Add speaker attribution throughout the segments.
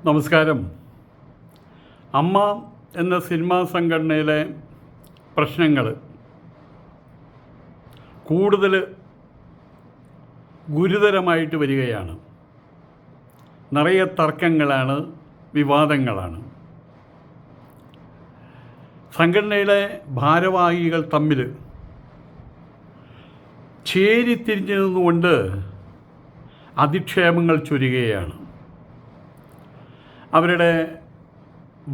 Speaker 1: നമസ്കാരം. അമ്മ എന്ന സിനിമാ സംഘടനയിലെ പ്രശ്നങ്ങൾ കൂടുതൽ ഗുരുതരമായിട്ട് വരികയാണ്. നിറയെ തർക്കങ്ങളാണ്, വിവാദങ്ങളാണ്. സംഘടനയിലെ ഭാരവാഹികൾ തമ്മിൽ ചേരിത്തിരിഞ്ഞു നിന്നുകൊണ്ട് അധിക്ഷേപങ്ങൾ ചൊരിയുകയാണ്. അവരുടെ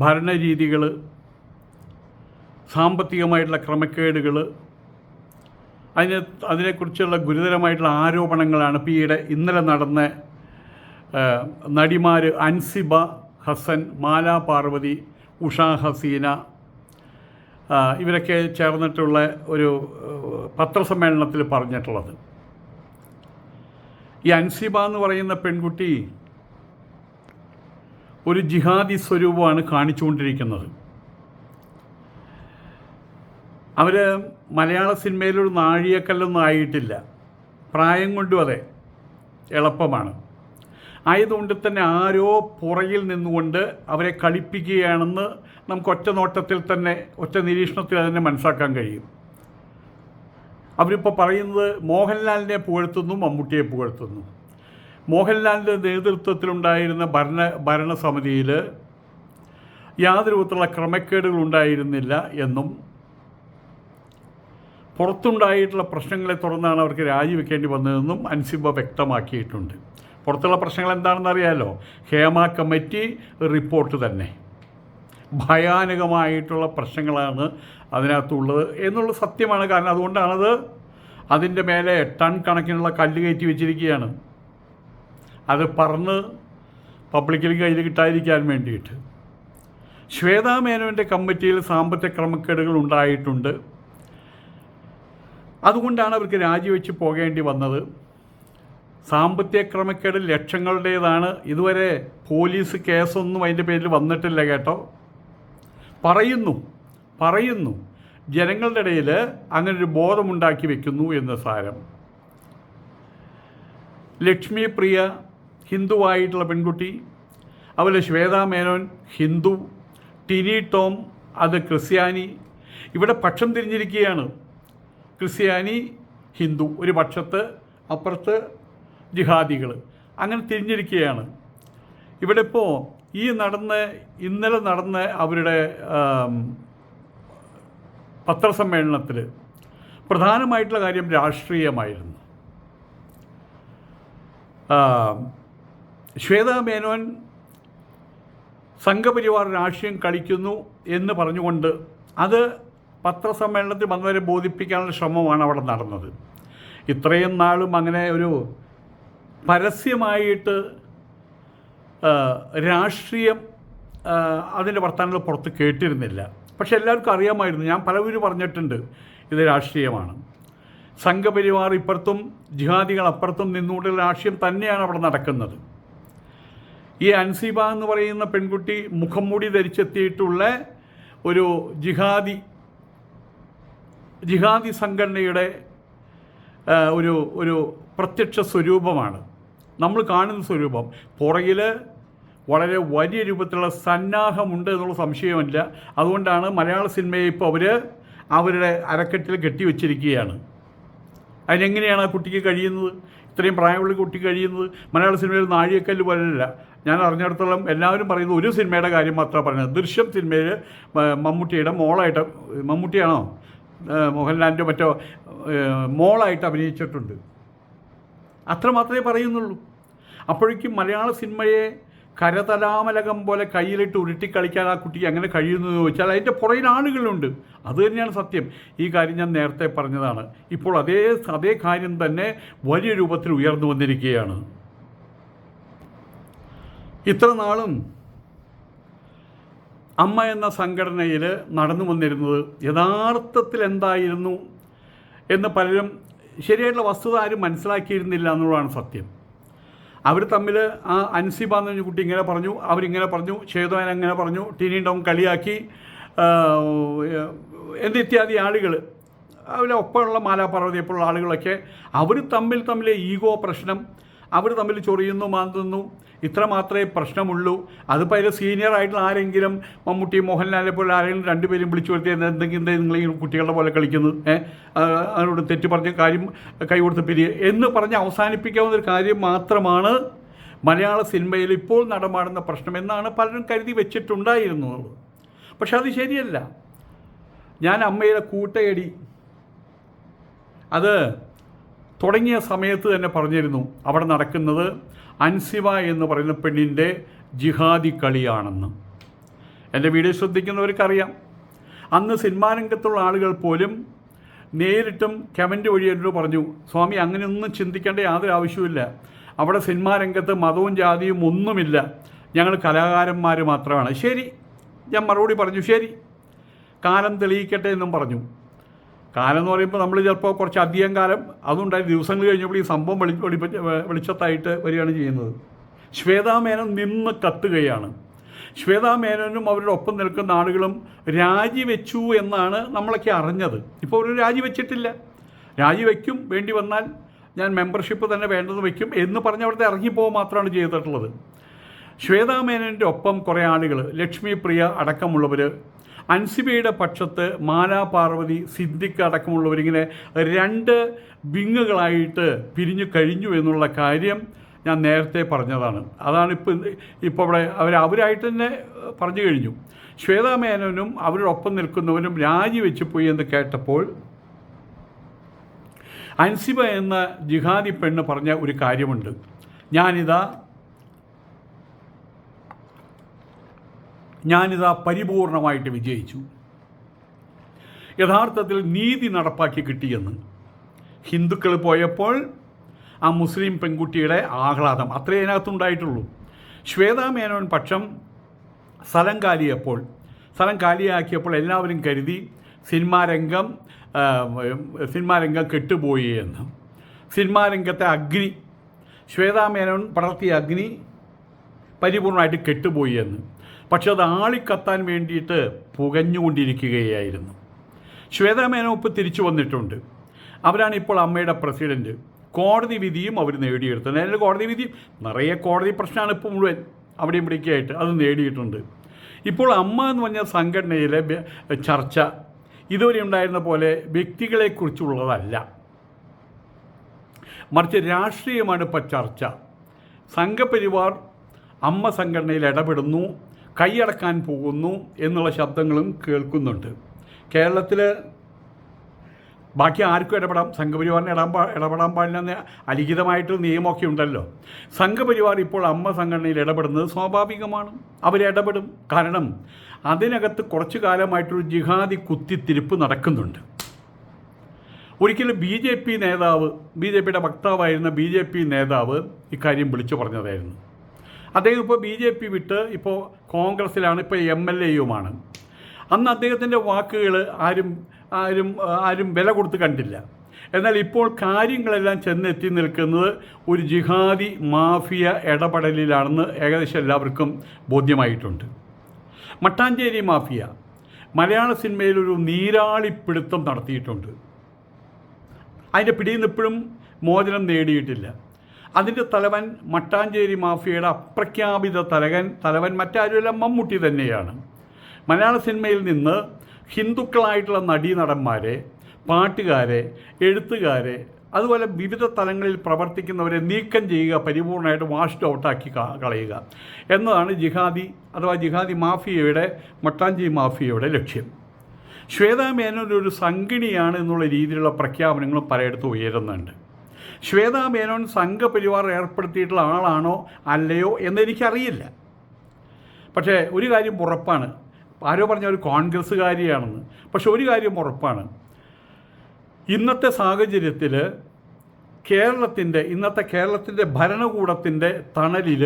Speaker 1: ഭരണരീതികൾ, സാമ്പത്തികമായിട്ടുള്ള ക്രമക്കേടുകൾ, അതിനെക്കുറിച്ചുള്ള ഗുരുതരമായിട്ടുള്ള ആരോപണങ്ങളാണ് ഇന്നലെ നടന്ന നടിമാർ അൻസിബ ഹസൻ, മാലാ പാർവതി, ഉഷ ഹസീന ഇവരൊക്കെ ചേർന്നിട്ടുള്ള ഒരു പത്രസമ്മേളനത്തിൽ പറഞ്ഞിട്ടുള്ളത്. ഈ അൻസിബ എന്ന് പറയുന്ന പെൺകുട്ടി ഒരു ജിഹാദി സ്വരൂപമാണ് കാണിച്ചുകൊണ്ടിരിക്കുന്നത്. അവർ മലയാള സിനിമയിലൊരു നാഴികക്കല്ലൊന്നും ആയിട്ടില്ല. പ്രായം കൊണ്ടും അതെ എളുപ്പമാണ്. ആയതുകൊണ്ട് തന്നെ ആരോ പുറകിൽ നിന്നുകൊണ്ട് അവരെ കളിപ്പിക്കുകയാണെന്ന് നമുക്ക് ഒറ്റ നോട്ടത്തിൽ തന്നെ, ഒറ്റ നിരീക്ഷണത്തിൽ തന്നെ മനസ്സിലാക്കാൻ കഴിയും. അവരിപ്പോൾ പറയുന്നത് മോഹൻലാലിനെ പുകഴ്ത്തുന്നു, മമ്മൂട്ടിയെ പുകഴ്ത്തുന്നു. മോഹൻലാലിൻ്റെ നേതൃത്വത്തിലുണ്ടായിരുന്ന ഭരണസമിതിയിൽ യാതൊരു വിധത്തിലുള്ള ക്രമക്കേടുകൾ ഉണ്ടായിരുന്നില്ല എന്നും പുറത്തുണ്ടായിട്ടുള്ള പ്രശ്നങ്ങളെ തുടർന്നാണ് അവർക്ക് രാജിവെക്കേണ്ടി വന്നതെന്നും അൻസിബ വ്യക്തമാക്കിയിട്ടുണ്ട്. പുറത്തുള്ള പ്രശ്നങ്ങൾ എന്താണെന്ന് അറിയാമല്ലോ. ഹേമ കമ്മിറ്റി റിപ്പോർട്ട് തന്നെ ഭയാനകമായിട്ടുള്ള പ്രശ്നങ്ങളാണ് അതിനകത്തുള്ളത് എന്നുള്ളത് സത്യമാണ്. കാരണം അതുകൊണ്ടാണത് അതിൻ്റെ മേലെ ടൺ കണക്കിനുള്ള കല്ല് കയറ്റി വെച്ചിരിക്കുകയാണ്. അത് പറഞ്ഞ് പബ്ലിക്കിൽ കയ്യിൽ കിട്ടാതിരിക്കാൻ വേണ്ടിയിട്ട്. ശ്വേതാ മേനോൻ്റെ കമ്മിറ്റിയിൽ സാമ്പത്തിക ക്രമക്കേടുകൾ ഉണ്ടായിട്ടുണ്ട്. അതുകൊണ്ടാണ് അവർക്ക് രാജിവെച്ച് പോകേണ്ടി വന്നത്. സാമ്പത്തിക ക്രമക്കേട് ലക്ഷങ്ങളുടേതാണ്. ഇതുവരെ പോലീസ് കേസൊന്നും അതിൻ്റെ പേരിൽ വന്നിട്ടില്ല കേട്ടോ. പറയുന്നു ജനങ്ങളുടെ ഇടയിൽ അങ്ങനൊരു ബോധമുണ്ടാക്കി വെക്കുന്നു എന്ന് സാരം. ലക്ഷ്മി പ്രിയ ഹിന്ദുവായിട്ടുള്ള പെൺകുട്ടി, അതുപോലെ ശ്വേതാ മേനോൻ ഹിന്ദു, ടിനി ടോം അത് ക്രിസ്ത്യാനി. ഇവിടെ പക്ഷം തിരിഞ്ഞിരിക്കുകയാണ്. ക്രിസ്ത്യാനി, ഹിന്ദു ഒരു പക്ഷത്ത്, അപ്പുറത്ത് ജിഹാദികൾ, അങ്ങനെ തിരിഞ്ഞിരിക്കുകയാണ്. ഇവിടെ ഇപ്പോൾ ഇന്നലെ നടന്ന അവരുടെ പത്രസമ്മേളനത്തിൽ പ്രധാനമായിട്ടുള്ള കാര്യം രാഷ്ട്രീയമായിരുന്നു. ശ്വേതാ മേനോൻ സംഘപരിവാർ രാഷ്ട്രീയം കളിക്കുന്നു എന്ന് പറഞ്ഞുകൊണ്ട് അത് പത്രസമ്മേളനത്തിൽ വന്നവരെ ബോധിപ്പിക്കാനുള്ള ശ്രമമാണ് അവിടെ നടന്നത്. ഇത്രയും നാളും അങ്ങനെ ഒരു പരസ്യമായിട്ട് രാഷ്ട്രീയം അതിൻ്റെ വർത്തമാനങ്ങൾ പുറത്ത് കേട്ടിരുന്നില്ല. പക്ഷെ എല്ലാവർക്കും അറിയാമായിരുന്നു. ഞാൻ പലവരും പറഞ്ഞിട്ടുണ്ട് ഇത് രാഷ്ട്രീയമാണ്. സംഘപരിവാർ ഇപ്പുറത്തും ജിഹാദികൾ അപ്പുറത്തും നിന്നുകൊണ്ടുള്ള രാഷ്ട്രീയം തന്നെയാണ് അവിടെ നടക്കുന്നത്. ഈ അൻസിബ എന്ന് പറയുന്ന പെൺകുട്ടി മുഖം മൂടി ധരിച്ചെത്തിയിട്ടുള്ള ഒരു ജിഹാദി സംഘടനയുടെ ഒരു പ്രത്യക്ഷ സ്വരൂപമാണ് നമ്മൾ കാണുന്ന സ്വരൂപം. പുറകിൽ വളരെ വലിയ രൂപത്തിലുള്ള സന്നാഹമുണ്ട് എന്നുള്ള സംശയമില്ല. അതുകൊണ്ടാണ് മലയാള സിനിമയെ ഇപ്പോൾ അവരുടെ അരക്കെട്ടിൽ കെട്ടിവെച്ചിരിക്കുകയാണ്. അതിനെങ്ങനെയാണ് ആ കുട്ടിക്ക് കഴിയുന്നത്? ഇത്രയും പ്രായമുള്ള കുട്ടി കഴിയുന്നത് മലയാള സിനിമയിൽ നാഴികക്കല്ല് പോലെയല്ല. ഞാൻ അറിഞ്ഞിടത്തോളം എല്ലാവരും പറയുന്നത് ഒരു സിനിമയുടെ കാര്യം മാത്രമാണ് പറയുന്നത്. ദൃശ്യം സിനിമയിൽ മമ്മൂട്ടിയുടെ മോളായിട്ട്, മമ്മൂട്ടിയാണോ മോഹൻലാലിൻ്റെ മറ്റോ മോളായിട്ട് അഭിനയിച്ചിട്ടുണ്ട്. അത്ര മാത്രമേ പറയുന്നുള്ളൂ. അപ്പോഴേക്കും മലയാള സിനിമയെ കരതലാമലകം പോലെ കയ്യിലിട്ട് ഉരുട്ടിക്കളിക്കാൻ ആ കുട്ടിക്ക് അങ്ങനെ കഴിയുന്നു എന്ന് ചോദിച്ചാൽ അതിൻ്റെ പുറകിൽ ആളുകളുണ്ട്. അത് തന്നെയാണ് സത്യം. ഈ കാര്യം ഞാൻ നേരത്തെ പറഞ്ഞതാണ്. ഇപ്പോൾ അതേ കാര്യം തന്നെ വലിയ രൂപത്തിൽ ഉയർന്നു വന്നിരിക്കുകയാണ്. ഇത്ര നാളും അമ്മ എന്ന സംഘടനയിൽ നടന്നു വന്നിരുന്നത് യഥാർത്ഥത്തിൽ എന്തായിരുന്നു എന്ന് പലരും ശരിയായിട്ടുള്ള വസ്തുത ആരും മനസ്സിലാക്കിയിരുന്നില്ല എന്നുള്ളതാണ് സത്യം. അവർ തമ്മിൽ ആ അൻസിബ എന്ന് പറഞ്ഞ കുട്ടി ഇങ്ങനെ പറഞ്ഞു, അവരിങ്ങനെ പറഞ്ഞു, ശ്വേതാൻ അങ്ങനെ പറഞ്ഞു, ടിനി ടോം കളിയാക്കി എന്നിത്യാദി ആളുകൾ, അവരെ ഒപ്പമുള്ള മാലാ പാർവതിയെപ്പോലുള്ള ആളുകളൊക്കെ അവർ തമ്മിൽ ഈഗോ പ്രശ്നം, അവർ തമ്മിൽ ചൊറിയുന്നു മാന്തുന്നു, ഇത്ര മാത്രമേ പ്രശ്നമുള്ളൂ. അതിപ്പോൾ അതിൽ സീനിയർ ആയിട്ടുള്ള ആരെങ്കിലും മമ്മൂട്ടി മോഹൻലാലിനെ പോലെ ആരെങ്കിലും രണ്ടുപേരും വിളിച്ചു വരുത്തി എന്തെങ്കിലും നിങ്ങൾ ഈ കുട്ടികളുടെ പോലെ കളിക്കുന്നത്, അതിനോട് തെറ്റ് പറഞ്ഞ കാര്യം കൈ കൊടുത്ത് പിരിയ എന്ന് പറഞ്ഞ് അവസാനിപ്പിക്കാവുന്ന ഒരു കാര്യം മാത്രമാണ് മലയാള സിനിമയിൽ ഇപ്പോൾ നടമാടുന്ന പ്രശ്നം എന്നാണ് പലരും കരുതി വെച്ചിട്ടുണ്ടായിരുന്നത്. പക്ഷെ അത് ശരിയല്ല. ഞാൻ അമ്മയുടെ കൂട്ടയടി അത് തുടങ്ങിയ സമയത്ത് തന്നെ പറഞ്ഞിരുന്നു, അവിടെ നടക്കുന്നത് അൻസിബ എന്ന് പറയുന്ന പെണ്ണിൻ്റെ ജിഹാദി കളിയാണെന്ന്. എൻ്റെ വീഡിയോ ശ്രദ്ധിക്കുന്നവർക്കറിയാം. അന്ന് സിനിമാ രംഗത്തുള്ള ആളുകൾ പോലും നേരിട്ടും കമൻറ്റ് വഴി എന്നോട് പറഞ്ഞു, സ്വാമി അങ്ങനെയൊന്നും ചിന്തിക്കേണ്ട യാതൊരു ആവശ്യമില്ല, അവിടെ സിനിമാ രംഗത്ത് മതവും ജാതിയും ഒന്നുമില്ല, ഞങ്ങൾ കലാകാരന്മാർ മാത്രമാണ്. ശരി, ഞാൻ മറുപടി പറഞ്ഞു, ശരി, കാലം തെളിയിക്കട്ടെ എന്നും പറഞ്ഞു. കാലം എന്ന് പറയുമ്പോൾ നമ്മൾ ചിലപ്പോൾ കുറച്ച് അധികം കാലം അതുണ്ടായി ദിവസങ്ങൾ കഴിഞ്ഞപ്പോൾ ഈ സംഭവം വെളിച്ചത്തായിട്ട് വരികയാണ് ചെയ്യുന്നത്. ശ്വേതാ മേനോൻ നിന്ന് കത്തുകയാണ്. ശ്വേതാ മേനോനും അവരുടെ ഒപ്പം നിൽക്കുന്ന ആളുകളും രാജിവെച്ചു എന്നാണ് നമ്മളൊക്കെ അറിഞ്ഞത്. ഇപ്പോൾ അവർ രാജിവെച്ചിട്ടില്ല. രാജിവെക്കും, വേണ്ടി വന്നാൽ ഞാൻ മെമ്പർഷിപ്പ് തന്നെ വേണ്ടത് വയ്ക്കും എന്ന് പറഞ്ഞ് അവിടുത്തെ ഇറങ്ങിപ്പോവുക മാത്രമാണ് ചെയ്തിട്ടുള്ളത്. ശ്വേതാ മേനോൻ്റെ ഒപ്പം കുറേ ആളുകൾ, ലക്ഷ്മി പ്രിയ അടക്കമുള്ളവർ, അൻസിബയുടെ പക്ഷത്ത് മാലാ പാർവതി, സിദ്ദിഖ് അടക്കമുള്ളവരിങ്ങനെ രണ്ട് വിങ്ങുകളായിട്ട് പിരിഞ്ഞു കഴിഞ്ഞു എന്നുള്ള കാര്യം ഞാൻ നേരത്തെ പറഞ്ഞതാണ്. അതാണ് ഇപ്പോൾ ഇവിടെ അവരായിട്ട് തന്നെ പറഞ്ഞു കഴിഞ്ഞു. ശ്വേതാ മേനോനും അവരോടൊപ്പം നിൽക്കുന്നവരും രാജിവെച്ച് പോയി എന്ന് കേട്ടപ്പോൾ അൻസിബ എന്ന ജിഹാദി പെണ്ണ് പറഞ്ഞ ഒരു കാര്യമുണ്ട്, ഞാനിതാ പരിപൂർണമായിട്ട് വിജയിച്ചു, യഥാർത്ഥത്തിൽ നീതി നടപ്പാക്കി കിട്ടിയെന്ന്. ഹിന്ദുക്കൾ പോയപ്പോൾ ആ മുസ്ലിം പെൺകുട്ടിയുടെ ആഹ്ലാദം അത്രേ അതിനകത്തുണ്ടായിട്ടുള്ളൂ. ശ്വേതാ മേനോൻ പക്ഷം സ്ഥലം കാലിയാക്കിയപ്പോൾ എല്ലാവരും കരുതി സിനിമാ രംഗം കെട്ടുപോയി എന്ന്. സിനിമാ രംഗത്തെ അഗ്നി, ശ്വേതാ മേനോൻ പടർത്തിയ അഗ്നി പരിപൂർണമായിട്ട് കെട്ടുപോയി എന്ന്. പക്ഷെ അത് ആളിക്കത്താൻ വേണ്ടിയിട്ട് പുകഞ്ഞുകൊണ്ടിരിക്കുകയായിരുന്നു. ശ്വേതാ മേനോൻ ഇപ്പോൾ തിരിച്ചു വന്നിട്ടുണ്ട്. അവരാണ് ഇപ്പോൾ അമ്മയുടെ പ്രസിഡൻറ്റ്. കോടതി വിധിയും അവർ നേടിയെടുത്തത്. അതിൽ കോടതി വിധി നിറയെ കോടതി പ്രശ്നമാണ് ഇപ്പോൾ മുഴുവൻ അവിടെ ഇവിടേക്കായിട്ട് അത് നേടിയിട്ടുണ്ട്. ഇപ്പോൾ അമ്മ എന്ന് പറഞ്ഞ സംഘടനയിലെ ചർച്ച ഇതുവരെ ഉണ്ടായിരുന്ന പോലെ വ്യക്തികളെക്കുറിച്ചുള്ളതല്ല, മറിച്ച് രാഷ്ട്രീയമാണ് ഇപ്പോൾ ചർച്ച. സംഘപരിവാർ അമ്മ സംഘടനയിൽ ഇടപെടുന്നു, കൈയടക്കാൻ പോകുന്നു എന്നുള്ള ശബ്ദങ്ങളും കേൾക്കുന്നുണ്ട്. കേരളത്തിൽ ബാക്കി ആർക്കും ഇടപെടാം, സംഘപരിവാറിന് ഇടപെടാൻ പാടില്ലെന്ന് അലിഖിതമായിട്ട് നിയമമൊക്കെ ഉണ്ടല്ലോ. സംഘപരിവാർ ഇപ്പോൾ അമ്മ സംഘടനയിൽ ഇടപെടുന്നത് സ്വാഭാവികമാണ്, അവരിടപെടും. കാരണം അതിനകത്ത് കുറച്ചു കാലമായിട്ടൊരു ജിഹാദി കുത്തിത്തിരിപ്പ് നടക്കുന്നുണ്ട്. ഒരിക്കലും ബി ജെ പിയുടെ വക്താവായിരുന്ന ബി ജെ പി നേതാവ് ഇക്കാര്യം വിളിച്ചു പറഞ്ഞതായിരുന്നു. അദ്ദേഹം ഇപ്പോൾ ബി ജെ പി വിട്ട് ഇപ്പോൾ കോൺഗ്രസ്സിലാണ്, ഇപ്പോൾ MLA-യുമാണ്. അന്ന് അദ്ദേഹത്തിൻ്റെ വാക്കുകൾ ആരും വില കൊടുത്ത് കണ്ടില്ല. എന്നാൽ ഇപ്പോൾ കാര്യങ്ങളെല്ലാം ചെന്നെത്തി നിൽക്കുന്നത് ഒരു ജിഹാദി മാഫിയ ഇടപെടലിലാണെന്ന് ഏകദേശം എല്ലാവർക്കും ബോധ്യമായിട്ടുണ്ട്. മട്ടാഞ്ചേരി മാഫിയ മലയാള സിനിമയിലൊരു നീരാളിപ്പിടുത്തം നടത്തിയിട്ടുണ്ട്. അതിൻ്റെ പിടിയിൽ നിന്ന് ഇപ്പോഴും മോചനം നേടിയിട്ടില്ല. അതിൻ്റെ തലവൻ മട്ടാഞ്ചേരി മാഫിയയുടെ അപ്രഖ്യാപിത തലവൻ മറ്റാരുമല്ല, മമ്മൂട്ടി തന്നെയാണ്. മലയാള സിനിമയിൽ നിന്ന് ഹിന്ദുക്കളായിട്ടുള്ള നടീനടന്മാരെ, പാട്ടുകാരെ, എഴുത്തുകാരെ, അതുപോലെ വിവിധ തലങ്ങളിൽ പ്രവർത്തിക്കുന്നവരെ നീക്കം ചെയ്യുക, പരിപൂർണമായിട്ട് വാഷ്ഡ് ഔട്ടാക്കി കളയുക എന്നതാണ് ജിഹാദി മാഫിയയുടെ, മട്ടാഞ്ചേരി മാഫിയയുടെ ലക്ഷ്യം. ശ്വേതാ മേനോൻ ഒരു സംഘിണിയാണ് എന്നുള്ള രീതിയിലുള്ള പ്രഖ്യാപനങ്ങളും പലയിടത്തും ഉയരുന്നുണ്ട്. ശ്വേതാ മേനോൻ സംഘപരിവാർ ഏർപ്പെടുത്തിയിട്ടുള്ള ആളാണോ അല്ലയോ എന്നെനിക്കറിയില്ല. പക്ഷേ ഒരു കാര്യം ഉറപ്പാണ്, ആരോ പറഞ്ഞ ഒരു കോൺഗ്രസ്സുകാരിയാണെന്ന്. പക്ഷെ ഒരു കാര്യം ഉറപ്പാണ്, ഇന്നത്തെ സാഹചര്യത്തിൽ ഇന്നത്തെ കേരളത്തിൻ്റെ ഭരണകൂടത്തിൻ്റെ തണലിൽ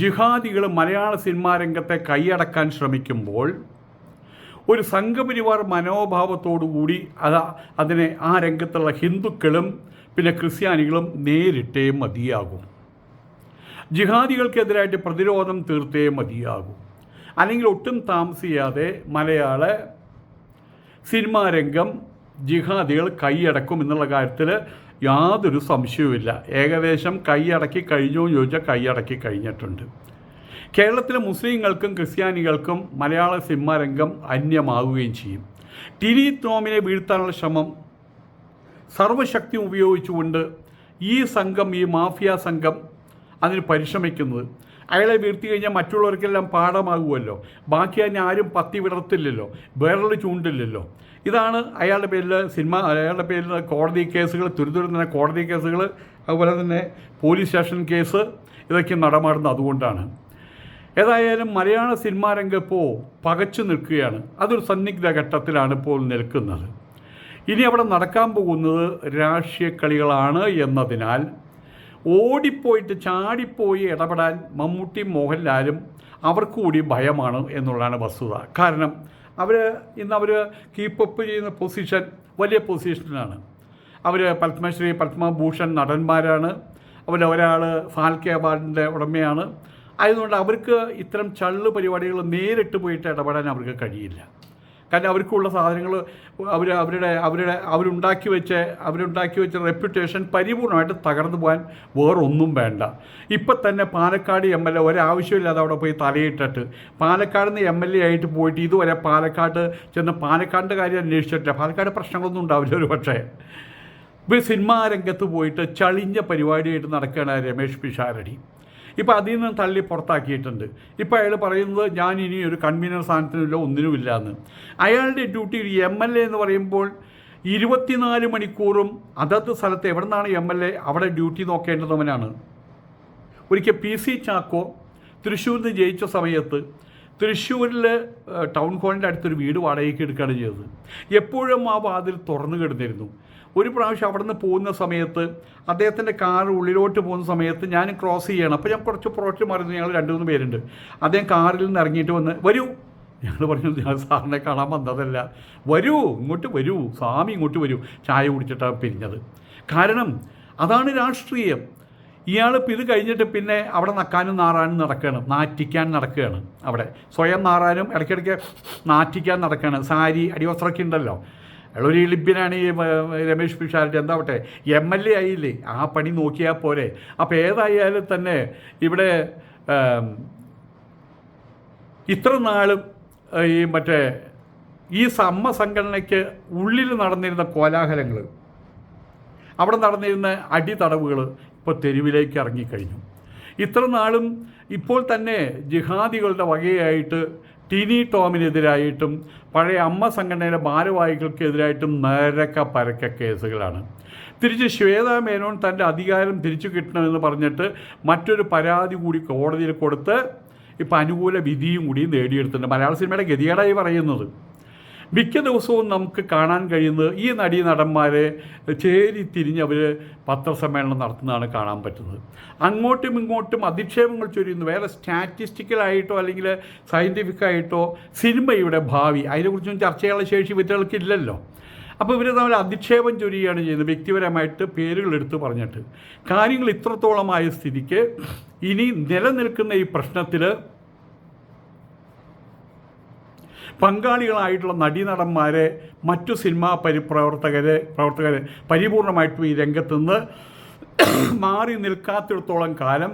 Speaker 1: ജിഹാദികൾ മലയാള സിനിമാ രംഗത്തെ കൈയടക്കാൻ ശ്രമിക്കുമ്പോൾ ഒരു സംഘപരിവാർ മനോഭാവത്തോടുകൂടി അതിനെ ആ രംഗത്തുള്ള ഹിന്ദുക്കളും പിന്നെ ക്രിസ്ത്യാനികളും നേരിട്ടേ മതിയാകും. ജിഹാദികൾക്കെതിരായിട്ട് പ്രതിരോധം തീർത്തേ മതിയാകും. അല്ലെങ്കിൽ ഒട്ടും താമസിയാതെ മലയാള സിനിമാ രംഗം ജിഹാദികൾ കൈയടക്കും എന്നുള്ള കാര്യത്തിൽ യാതൊരു സംശയവുമില്ല. ഏകദേശം കൈയടക്കി കഴിഞ്ഞോ എന്ന് ചോദിച്ചാൽ കൈയടക്കി കഴിഞ്ഞിട്ടുണ്ട്. കേരളത്തിലെ മുസ്ലിങ്ങൾക്കും ക്രിസ്ത്യാനികൾക്കും മലയാള സിനിമാ രംഗം അന്യമാവുകയും ചെയ്യും. ടിനി ടോമിനെ വീഴ്ത്താനുള്ള ശ്രമം സർവശക്തി ഉപയോഗിച്ചുകൊണ്ട് ഈ സംഘം, ഈ മാഫിയ സംഘം അതിന് പരിശ്രമിക്കുന്നത്. അയാളെ വീഴ്ത്തി കഴിഞ്ഞാൽ മറ്റുള്ളവർക്കെല്ലാം പാഠമാകുമല്ലോ. ബാക്കി അതിനെ ആരും പത്തി വിടർത്തില്ലല്ലോ, വേറൊരു ചൂണ്ടില്ലല്ലോ. ഇതാണ് അയാളുടെ പേരിൽ കോടതി കേസുകൾ, തുരുതുരുന്ന കോടതി കേസുകൾ, അതുപോലെ തന്നെ പോലീസ് സ്റ്റേഷൻ കേസ്, ഇതൊക്കെ നടമാടുന്നത് അതുകൊണ്ടാണ്. ഏതായാലും മലയാള സിനിമാ രംഗം ഇപ്പോൾ പകച്ചു നിൽക്കുകയാണ്. അതൊരു സന്നിഗ്ധ ഘട്ടത്തിലാണ് ഇപ്പോൾ നിൽക്കുന്നത്. ഇനി അവിടെ നടക്കാൻ പോകുന്നത് രാഷ്ട്രീയ കളികളാണ് എന്നതിനാൽ ഓടിപ്പോയിട്ട് ചാടിപ്പോയി ഇടപെടാൻ മമ്മൂട്ടിയും മോഹൻലാലും അവർക്കുകൂടി ഭയമാണ് എന്നുള്ളതാണ് വസ്തുത. കാരണം ഇന്ന് കീപ്പപ്പ് ചെയ്യുന്ന പൊസിഷൻ വലിയ പൊസിഷനിലാണ്. പത്മശ്രീ, പത്മഭൂഷൺ നടന്മാരാണ്. ഒരാൾ ഫാൽക്കെ അവാർഡിൻ്റെ ഉടമയാണ്. ആയതുകൊണ്ട് അവർക്ക് ഇത്തരം ചള്ളു പരിപാടികൾ നേരിട്ട് പോയിട്ട് ഇടപെടാൻ അവർക്ക് കഴിയില്ല. കാരണം അവർക്കുള്ള സാധനങ്ങൾ അവരുണ്ടാക്കി വെച്ച റെപ്യൂട്ടേഷൻ പരിപൂർണമായിട്ട് തകർന്നു പോകാൻ വേറൊന്നും വേണ്ട. ഇപ്പം തന്നെ പാലക്കാട് MLA ഒരാവശ്യമില്ലാതെ അവിടെ പോയി തലയിട്ടിട്ട് പാലക്കാട് നിന്ന് MLA ആയിട്ട് പോയിട്ട് ഇതുവരെ പാലക്കാട് ചെന്ന് പാലക്കാടിൻ്റെ കാര്യം അന്വേഷിച്ചിട്ടില്ല. പാലക്കാട് പ്രശ്നങ്ങളൊന്നും ഉണ്ടാവില്ല. ഒരു പക്ഷേ ഇവർ സിനിമാ രംഗത്ത് പോയിട്ട് ചളിഞ്ഞ പരിപാടിയായിട്ട് നടക്കുകയാണ് രമേഷ് പിഷാരടി. ഇപ്പോൾ അതിൽ നിന്ന് തള്ളി പുറത്താക്കിയിട്ടുണ്ട്. ഇപ്പോൾ അയാൾ പറയുന്നത് ഞാൻ ഇനി ഒരു കൺവീനർ സ്ഥാനത്തിനുമില്ല, ഒന്നിനുമില്ല എന്ന്. അയാളുടെ ഡ്യൂട്ടി MLA എന്ന് പറയുമ്പോൾ 24 മണിക്കൂറും അതത് സ്ഥലത്ത് എവിടെ നിന്നാണ് MLA അവിടെ ഡ്യൂട്ടി നോക്കേണ്ടതവനാണ്. ഒരിക്കൽ PC ചാക്കോ തൃശ്ശൂരിൽ നിന്ന് ജയിച്ച സമയത്ത് തൃശ്ശൂരിൽ ടൗൺ ഹാളിൻ്റെ അടുത്തൊരു വീട് വാടകയ്ക്ക് എടുക്കുകയാണ് ചെയ്തത്. എപ്പോഴും ആ വാതിൽ തുറന്നു കിടന്നിരുന്നു. ഒരു പ്രാവശ്യം അവിടെ നിന്ന് പോകുന്ന സമയത്ത് അദ്ദേഹത്തിൻ്റെ കാർ ഉള്ളിലോട്ട് പോകുന്ന സമയത്ത് ഞാൻ ക്രോസ് ചെയ്യണം. അപ്പോൾ ഞാൻ കുറച്ച് പുറത്ത് മറിഞ്ഞു. ഞങ്ങൾ 2-3 പേരുണ്ട്. അദ്ദേഹം കാറിൽ നിന്ന് ഇറങ്ങിയിട്ട് വന്ന് വരൂ. ഞങ്ങൾ പറഞ്ഞു ഞാൻ സാറിനെ കാണാൻ വന്നതല്ല, വരൂ ഇങ്ങോട്ട് വരൂ, സ്വാമി ഇങ്ങോട്ട് വരൂ. ചായ കുടിച്ചിട്ടാണ് പിരിഞ്ഞത്. കാരണം അതാണ് രാഷ്ട്രീയം. ഇയാളിപ്പോൾ ഇത് കഴിഞ്ഞിട്ട് പിന്നെ അവിടെ നക്കാനും നാറാനും നാറ്റിക്കാൻ നടക്കുകയാണ്. അവിടെ സ്വയം നാറാനും ഇടയ്ക്കിടയ്ക്ക് നാറ്റിക്കാൻ നടക്കുകയാണ്. സാരി അടിവസ്ത്രമൊക്കെ ഉണ്ടല്ലോ. അയാളൊരു ഇളിബ്യനാണ് ഈ രമേഷ് പിഷാരടി. എന്താവട്ടെ, MLA ആയില്ലേ, ആ പണി നോക്കിയാൽ പോരെ. അപ്പോൾ ഏതായാലും തന്നെ ഇവിടെ ഇത്ര നാളും ഈ സംഘടനയ്ക്ക് ഉള്ളിൽ നടന്നിരുന്ന കോലാഹലങ്ങൾ, അവിടെ നടന്നിരുന്ന അടിതടവുകൾ ഇപ്പോൾ തെരുവിലേക്ക് ഇറങ്ങിക്കഴിഞ്ഞു. ഇത്ര നാളും ഇപ്പോൾ തന്നെ ജിഹാദികളുടെ വകയായിട്ട് ടിനി ടോമിനെതിരായിട്ടും പഴയ അമ്മ സംഘടനയിലെ ഭാരവാഹികൾക്കെതിരായിട്ടും പരക്ക കേസുകളാണ്. തിരിച്ച് ശ്വേതാ മേനോൻ തൻ്റെ അധികാരം തിരിച്ചു കിട്ടണമെന്ന് പറഞ്ഞിട്ട് മറ്റൊരു പരാതി കൂടി കോടതിയിൽ കൊടുത്ത് ഇപ്പോൾ അനുകൂല വിധിയും കൂടി നേടിയെടുത്തിട്ടുണ്ട്. മലയാള സിനിമയുടെ ഗതികേടായി പറയുന്നത്. മിക്ക ദിവസവും നമുക്ക് കാണാൻ കഴിയുന്നത് ഈ നടന്മാരെ ചേരിത്തിരിഞ്ഞ് അവർ പത്രസമ്മേളനം നടത്തുന്നതാണ് കാണാൻ പറ്റുന്നത്. അങ്ങോട്ടും ഇങ്ങോട്ടും അധിക്ഷേപങ്ങൾ ചൊരിയുന്നു. വേറെ സ്റ്റാറ്റിസ്റ്റിക്കലായിട്ടോ അല്ലെങ്കിൽ സയൻറ്റിഫിക്കായിട്ടോ സിനിമയുടെ ഭാവി അതിനെക്കുറിച്ചൊന്നും ചർച്ച ചെയ്യാനുള്ള ശേഷി ഇവറ്റകൾക്കില്ലല്ലോ. അപ്പോൾ ഇവർ തമ്മിൽ അധിക്ഷേപം ചൊരിയുകയാണ് ചെയ്യുന്നത്, വ്യക്തിപരമായിട്ട് പേരുകൾ എടുത്ത് പറഞ്ഞിട്ട്. കാര്യങ്ങൾ ഇത്രത്തോളമായ സ്ഥിതിക്ക് ഇനി നിലനിൽക്കുന്ന ഈ പ്രശ്നത്തിൽ പങ്കാളികളായിട്ടുള്ള നടന്മാരെ മറ്റു സിനിമാ പ്രവർത്തകരെ പരിപൂർണമായിട്ടും ഈ രംഗത്ത് നിന്ന് മാറി നിൽക്കാത്തിടത്തോളം കാലം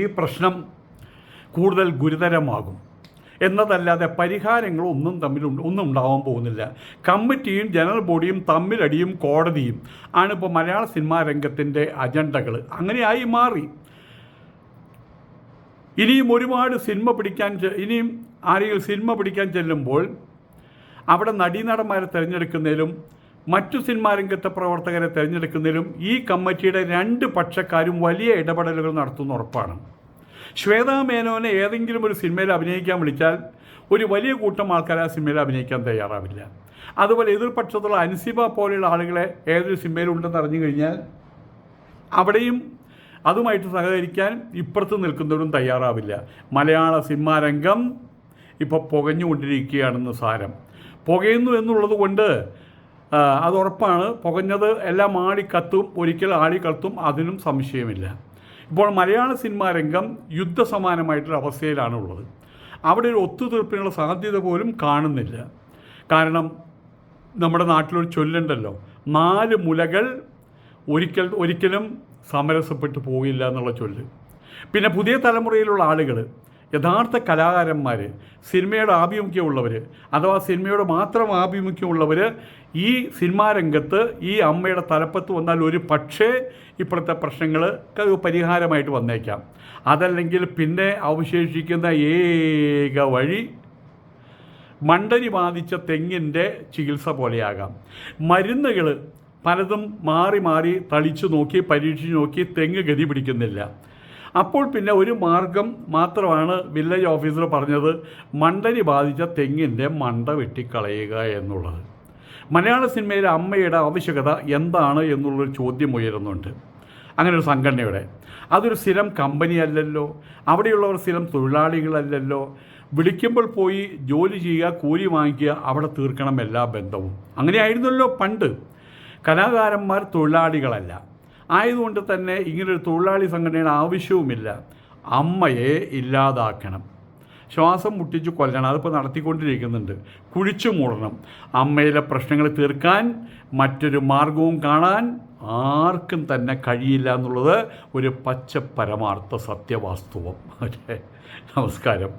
Speaker 1: ഈ പ്രശ്നം കൂടുതൽ ഗുരുതരമാകും എന്നതല്ലാതെ പരിഹാരങ്ങളൊന്നും ഒന്നും ഉണ്ടാവാൻ പോകുന്നില്ല. കമ്മിറ്റിയും ജനറൽ ബോഡിയും തമ്മിലടിയും കോടതിയും ആണിപ്പോൾ മലയാള സിനിമാ രംഗത്തിൻ്റെ അജണ്ടകൾ. അങ്ങനെയായി മാറി. ഇനിയും ഒരുപാട് ഇനിയും ആരെങ്കിലും സിനിമ പിടിക്കാൻ ചെല്ലുമ്പോൾ അവിടെ നടന്മാരെ തിരഞ്ഞെടുക്കുന്നതിലും മറ്റു സിനിമാ രംഗത്തെ പ്രവർത്തകരെ തിരഞ്ഞെടുക്കുന്നതിലും ഈ കമ്മിറ്റിയുടെ 2 പക്ഷക്കാരും വലിയ ഇടപെടലുകൾ നടത്തുന്ന ഉറപ്പാണ്. ശ്വേതാ മേനോനെ ഏതെങ്കിലും ഒരു സിനിമയിൽ അഭിനയിക്കാൻ വിളിച്ചാൽ ഒരു വലിയ കൂട്ടം ആൾക്കാർ ആ സിനിമയിൽ അഭിനയിക്കാൻ തയ്യാറാവില്ല. അതുപോലെ എതിർപക്ഷത്തുള്ള അൻസിബ പോലെയുള്ള ആളുകളെ ഏതൊരു സിനിമയിലുണ്ടെന്ന് അറിഞ്ഞു കഴിഞ്ഞാൽ അവിടെയും അതുമായിട്ട് സഹകരിക്കാൻ ഇപ്പുറത്ത് നിൽക്കുന്നവരും തയ്യാറാവില്ല. മലയാള സിനിമാ രംഗം ഇപ്പോൾ പുകഞ്ഞുകൊണ്ടിരിക്കുകയാണെന്ന് സാരം. പുകയുന്നു എന്നുള്ളത് കൊണ്ട് അതുറപ്പാണ്. പുകഞ്ഞത് എല്ലാം ആളിക്കത്തും, ഒരിക്കൽ ആളിക്കത്തും, അതിനും സംശയമില്ല. ഇപ്പോൾ മലയാള സിനിമാ രംഗം യുദ്ധസമാനമായിട്ടുള്ള അവസ്ഥയിലാണുള്ളത്. അവിടെ ഒരു ഒത്തുതീർപ്പിനുള്ള സാധ്യത പോലും കാണുന്നില്ല. കാരണം നമ്മുടെ നാട്ടിലൊരു ചൊല്ലുണ്ടല്ലോ, 4 മുലകൾ ഒരിക്കലും സമരസപ്പെട്ടു പോകില്ല എന്നുള്ള ചൊല്ല്. പിന്നെ പുതിയ തലമുറയിലുള്ള ആളുകൾ, യഥാർത്ഥ കലാകാരന്മാർ, സിനിമയുടെ ആഭിമുഖ്യമുള്ളവർ, അഥവാ സിനിമയുടെ മാത്രം ആഭിമുഖ്യമുള്ളവർ ഈ സിനിമാ രംഗത്ത് ഈ അമ്മയുടെ തലപ്പത്ത് വന്നാൽ ഒരു പക്ഷേ ഇപ്പോഴത്തെ പ്രശ്നങ്ങൾക്ക് പരിഹാരമായിട്ട് വന്നേക്കാം. അതല്ലെങ്കിൽ പിന്നെ അവശേഷിക്കുന്ന ഏക വഴി മണ്ടരി ബാധിച്ച തെങ്ങിൻ്റെ ചികിത്സ പോലെയാകാം. മരുന്നുകൾ പലതും മാറി മാറി തളിച്ചു നോക്കി പരീക്ഷിച്ച് നോക്കി തെങ്ങ് ഗതി പിടിക്കുന്നില്ല. അപ്പോൾ പിന്നെ ഒരു മാർഗം മാത്രമാണ് വില്ലേജ് ഓഫീസർ പറഞ്ഞത്, മണ്ടരി ബാധിച്ച തെങ്ങിൻ്റെ മണ്ട വെട്ടിക്കളയുക എന്നുള്ളത്. മലയാള സിനിമയിലെ അമ്മയുടെ ആവശ്യകത എന്താണ് എന്നുള്ളൊരു ചോദ്യം ഉയരുന്നുണ്ട്. അങ്ങനെ ഒരു സംഘടനയുടെ അതൊരു സ്ഥിരം കമ്പനി അല്ലല്ലോ, അവിടെയുള്ളവർ സ്ഥിരം തൊഴിലാളികളല്ലല്ലോ. വിളിക്കുമ്പോൾ പോയി ജോലി ചെയ്യുക, കൂലി വാങ്ങിക്കുക, അവിടെ തീർക്കണം എല്ലാ ബന്ധവും. അങ്ങനെയായിരുന്നല്ലോ പണ്ട്. കലാകാരന്മാർ തൊഴിലാളികളല്ല. ആയതുകൊണ്ട് തന്നെ ഇങ്ങനൊരു തൊഴിലാളി സംഘടനയുടെ ആവശ്യവുമില്ല. അമ്മയെ ഇല്ലാതാക്കണം, ശ്വാസം മുട്ടിച്ച് കൊല്ലണം. അതിപ്പോൾ നടത്തിക്കൊണ്ടിരിക്കുന്നുണ്ട്. കുഴിച്ചു മൂടണം. അമ്മയിലെ പ്രശ്നങ്ങൾ തീർക്കാൻ മറ്റൊരു മാർഗവും കാണാൻ ആർക്കും തന്നെ കഴിയില്ല എന്നുള്ളത് ഒരു പച്ച പരമാർത്ഥ സത്യവാസ്തവം. നമസ്കാരം.